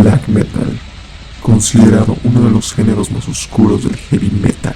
black metal, considerado uno de los géneros más oscuros del heavy metal,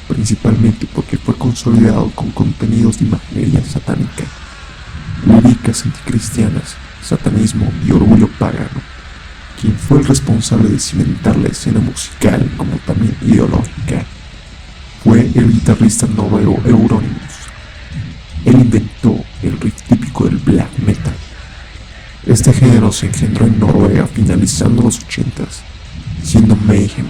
principalmente porque fue consolidado con contenidos de imaginería satánica, líricas anticristianas, satanismo y orgullo pagano, quien fue el responsable de cimentar la escena musical como también ideológica. Fue el guitarrista noruego Euronymous. Él inventó el riff típico del black metal. Este género se engendró en Noruega finalizando los 80s, siendo Mayhem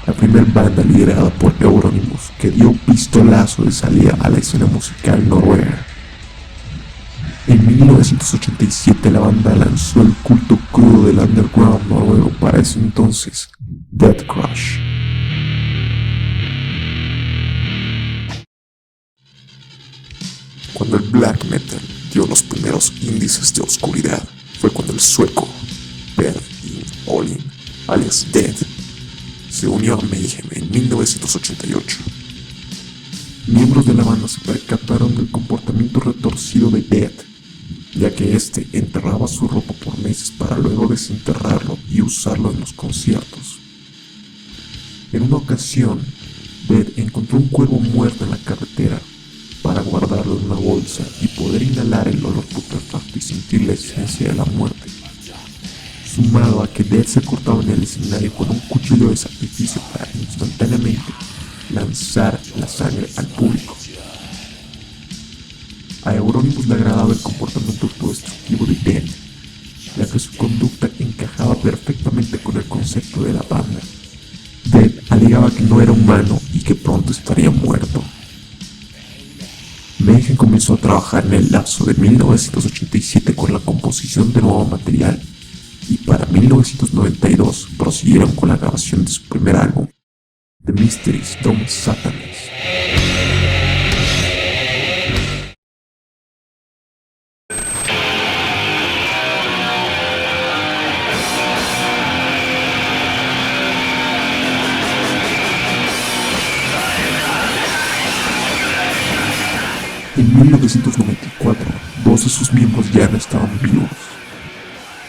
la primera banda liderada por Euronymous que dio pistolazo de salida a la escena musical noruega. En 1987 la banda lanzó el culto crudo del underground noruego para ese entonces, Deathcrush. Cuando el black metal dio los primeros índices de oscuridad fue cuando el sueco Per Olin, alias Dead, se unió a Mayhem en 1988. Miembros de la banda se percataron del comportamiento retorcido de Dead, ya que este enterraba su ropa por meses para luego desenterrarlo y usarlo en los conciertos. En una ocasión, Dead encontró un cuervo muerto en la carretera para guardarlo en una bolsa y poder inhalar el olor putrefacto y sentir la esencia de la muerte. Sumado a que Dead se cortaba en el escenario con un cuchillo de sacrificio para instantáneamente lanzar la sangre al público. A Euronymous le agradaba el comportamiento autodestructivo de Dead, ya que su conducta encajaba perfectamente con el concepto de la banda. Dead alegaba que no era humano y que pronto estaría muerto. Mayhem comenzó a trabajar en el lapso de 1987 con la composición de nuevo material y para 1992 prosiguieron con la grabación de su primer álbum, The Mysteries Dome Satanas. En 1994, dos de sus miembros ya no estaban vivos.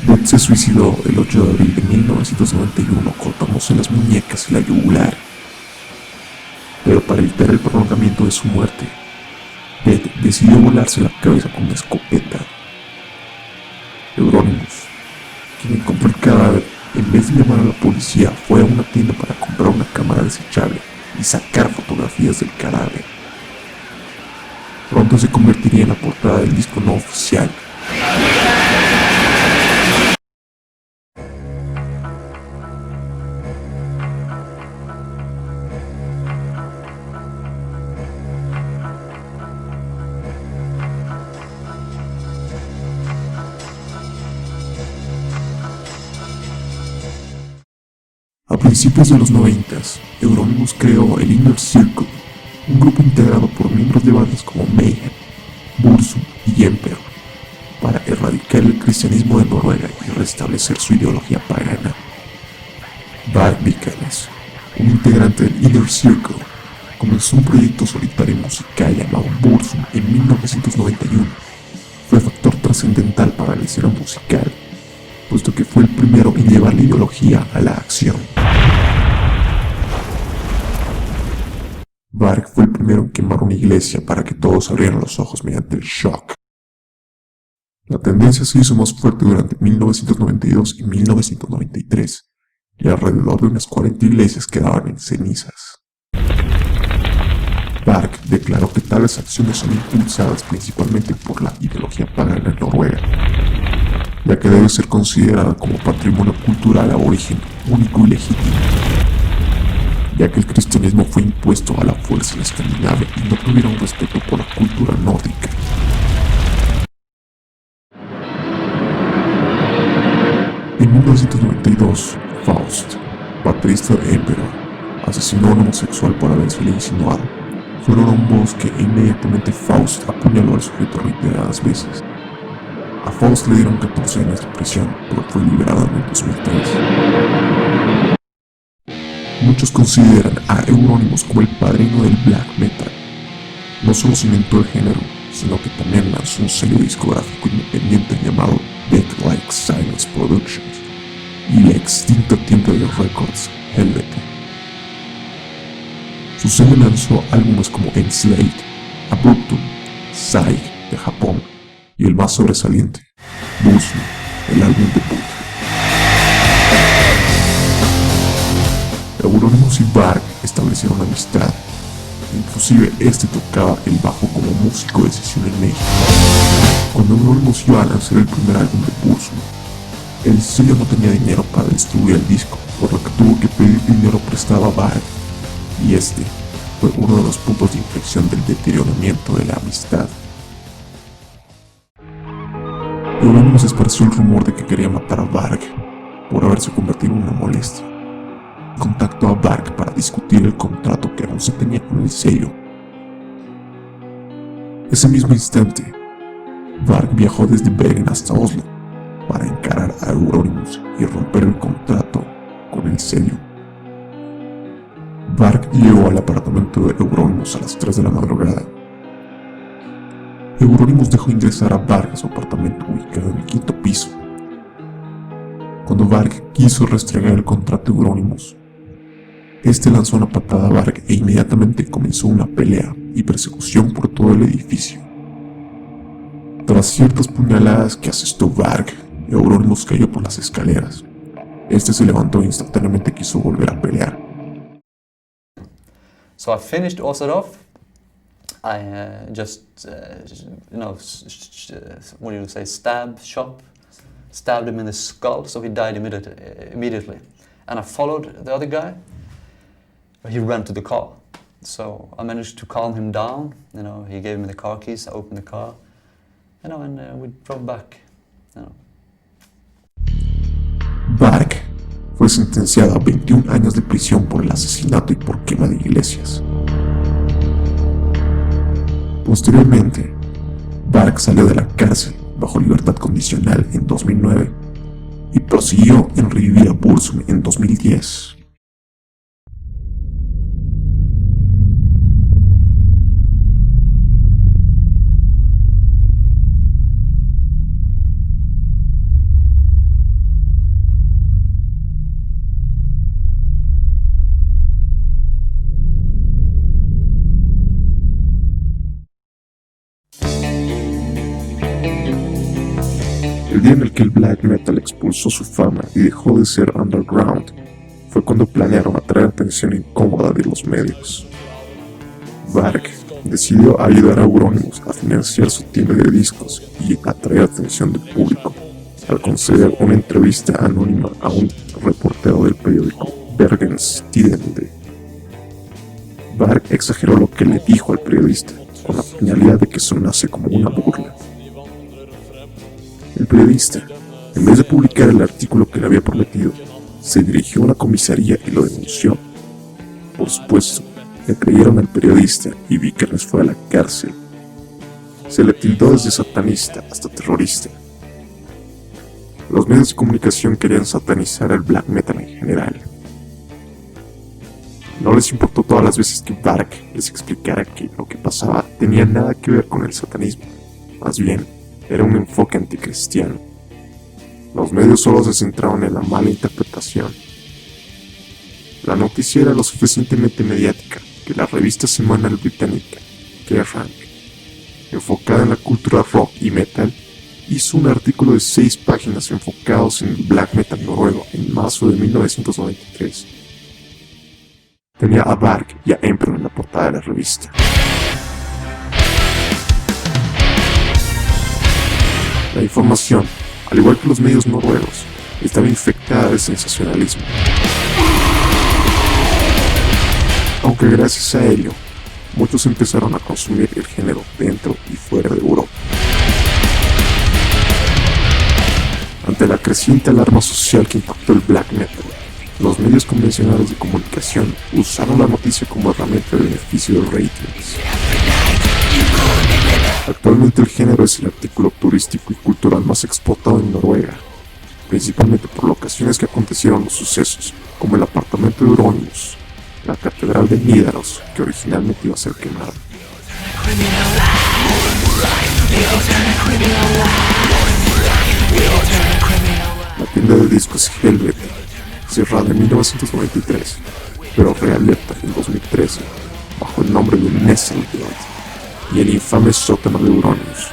Dead se suicidó el 8 de abril de 1991 cortándose las muñecas y la yugular. Pero para evitar el prolongamiento de su muerte, Dead decidió volarse la cabeza con una escopeta. Euronymous, quien encontró el cadáver, en vez de llamar a la policía, fue a una tienda para comprar una cámara desechable y sacar fotografías del cadáver. Pronto se convertiría en la portada del disco no oficial. A principios de los 90s, Euronymous creó el Inner Circle, un grupo integrado por miembros de bandas como Mayhem, Burzum y Emperor, para erradicar el cristianismo de Noruega y restablecer su ideología pagana. Varg Vikernes, un integrante del Inner Circle, comenzó un proyecto solitario musical llamado Burzum en 1991. Fue factor trascendental para la escena musical, puesto que fue el primero en llevar la ideología a la acción. Varg fue el primero en quemar una iglesia para que todos abrieran los ojos mediante el shock. La tendencia se hizo más fuerte durante 1992 y 1993, y alrededor de unas 40 iglesias quedaban en cenizas. Varg declaró que tales acciones son impulsadas principalmente por la ideología pagana en Noruega, ya que debe ser considerada como patrimonio cultural aborigen único y legítimo, ya que el cristianismo fue impuesto a la fuerza en Escandinavia y no tuvieron respeto por la cultura nórdica. En 1992, Faust, baterista de Emperor, asesinó a un homosexual por habérsele insinuado. Fueron a un bosque e inmediatamente Faust apuñaló al sujeto reiteradas veces. A Faust le dieron 14 años de prisión, pero fue liberado en el 2003. Muchos consideran a Euronymous como el padrino del black metal. No solo cimentó el género, sino que también lanzó un sello discográfico independiente llamado Death Like Silence Productions, y la extinta tienda de records Helvete. Su sello lanzó álbumes como Enslaved, Abruptum, Psy de Japón y el más sobresaliente, Bullseye, el álbum debut. Euronymous y Varg establecieron amistad. Inclusive este tocaba el bajo como músico de sesión en México. Cuando Euronymous iba a lanzar el primer álbum de Bullseye, el sello no tenía dinero para distribuir el disco, por lo que tuvo que pedir dinero prestado a Varg, y este fue uno de los puntos de inflexión del deterioramiento de la amistad. Euronymous esparció el rumor de que quería matar a Varg por haberse convertido en una molestia. Contactó a Varg para discutir el contrato que aún se tenía con el sello. Ese mismo instante, Varg viajó desde Bergen hasta Oslo para encarar a Euronymous y romper el contrato con el sello. Varg llegó al apartamento de Euronymous a las 3 de la madrugada. Euronymous dejó ingresar a Varg a su apartamento ubicado en el 5º piso. Cuando Varg quiso restregar el contrato a Euronymous, este lanzó una patada a Varg e inmediatamente comenzó una pelea y persecución por todo el edificio. Tras ciertas puñaladas que asestó Varg, Euronymous cayó por las escaleras. Este se levantó e instantáneamente quiso volver a pelear. So I finished Osadov. I what do you say, stabbed him in the skull, so he died immediately. And I followed the other guy, but he ran to the car. So I managed to calm him down. He gave me the car keys. I opened the car, and we drove back. Varg fue sentenciado a 21 años de prisión por el asesinato y por quema de iglesias. Posteriormente, Varg salió de la cárcel bajo libertad condicional en 2009 y prosiguió en revivir a Burzum en 2010. El día en el que el black metal expulsó su fama y dejó de ser underground fue cuando planearon atraer atención incómoda de los medios. Varg decidió ayudar a Euronymous a financiar su tienda de discos y atraer atención del público al conceder una entrevista anónima a un reportero del periódico Bergens Tidende. Varg exageró lo que le dijo al periodista con la finalidad de que sonase como una burla. El periodista, en vez de publicar el artículo que le había prometido, se dirigió a una comisaría y lo denunció. Por supuesto, le creyeron al periodista y Vikernes fue a la cárcel. Se le tildó desde satanista hasta terrorista. Los medios de comunicación querían satanizar el black metal en general. No les importó todas las veces que Varg les explicara que lo que pasaba tenía nada que ver con el satanismo. Más bien, era un enfoque anticristiano. Los medios solo se centraron en la mala interpretación. La noticia era lo suficientemente mediática que la revista semanal británica Kerrang, enfocada en la cultura rock y metal, hizo un artículo de 6 páginas enfocados en el black metal noruego en marzo de 1993. Tenía a Varg y a Emperor en la portada de la revista. La información, al igual que los medios noruegos, estaba infectada de sensacionalismo. Aunque gracias a ello, muchos empezaron a consumir el género dentro y fuera de Europa. Ante la creciente alarma social que impactó el black metal, los medios convencionales de comunicación usaron la noticia como herramienta de beneficio de ratings. Actualmente el género es el artículo turístico y cultural más exportado en Noruega, principalmente por locaciones que acontecieron los sucesos, como el apartamento de Euronymous, la catedral de Nidaros, que originalmente iba a ser quemada. La tienda de discos Helvetia, cerrada en 1993, pero reabierta en 2013 bajo el nombre de Nesselblood, y el infame sótano de Euronius,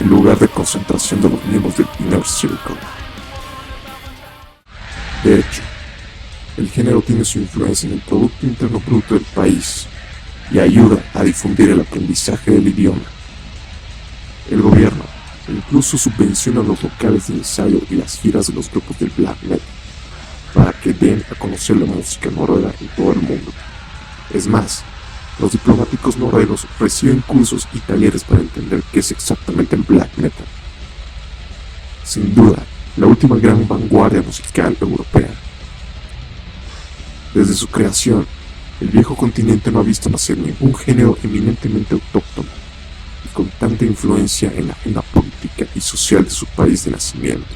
el lugar de concentración de los miembros del Inner Circle. De hecho, el género tiene su influencia en el Producto Interno Bruto del país y ayuda a difundir el aprendizaje del idioma. El gobierno incluso subvenciona los locales de ensayo y las giras de los grupos del black metal para que den a conocer la música noruega en todo el mundo. Es más, los diplomáticos noruegos reciben cursos y talleres para entender qué es exactamente el black metal. Sin duda, la última gran vanguardia musical europea. Desde su creación, el viejo continente no ha visto nacer ningún género eminentemente autóctono y con tanta influencia en la agenda política y social de su país de nacimiento.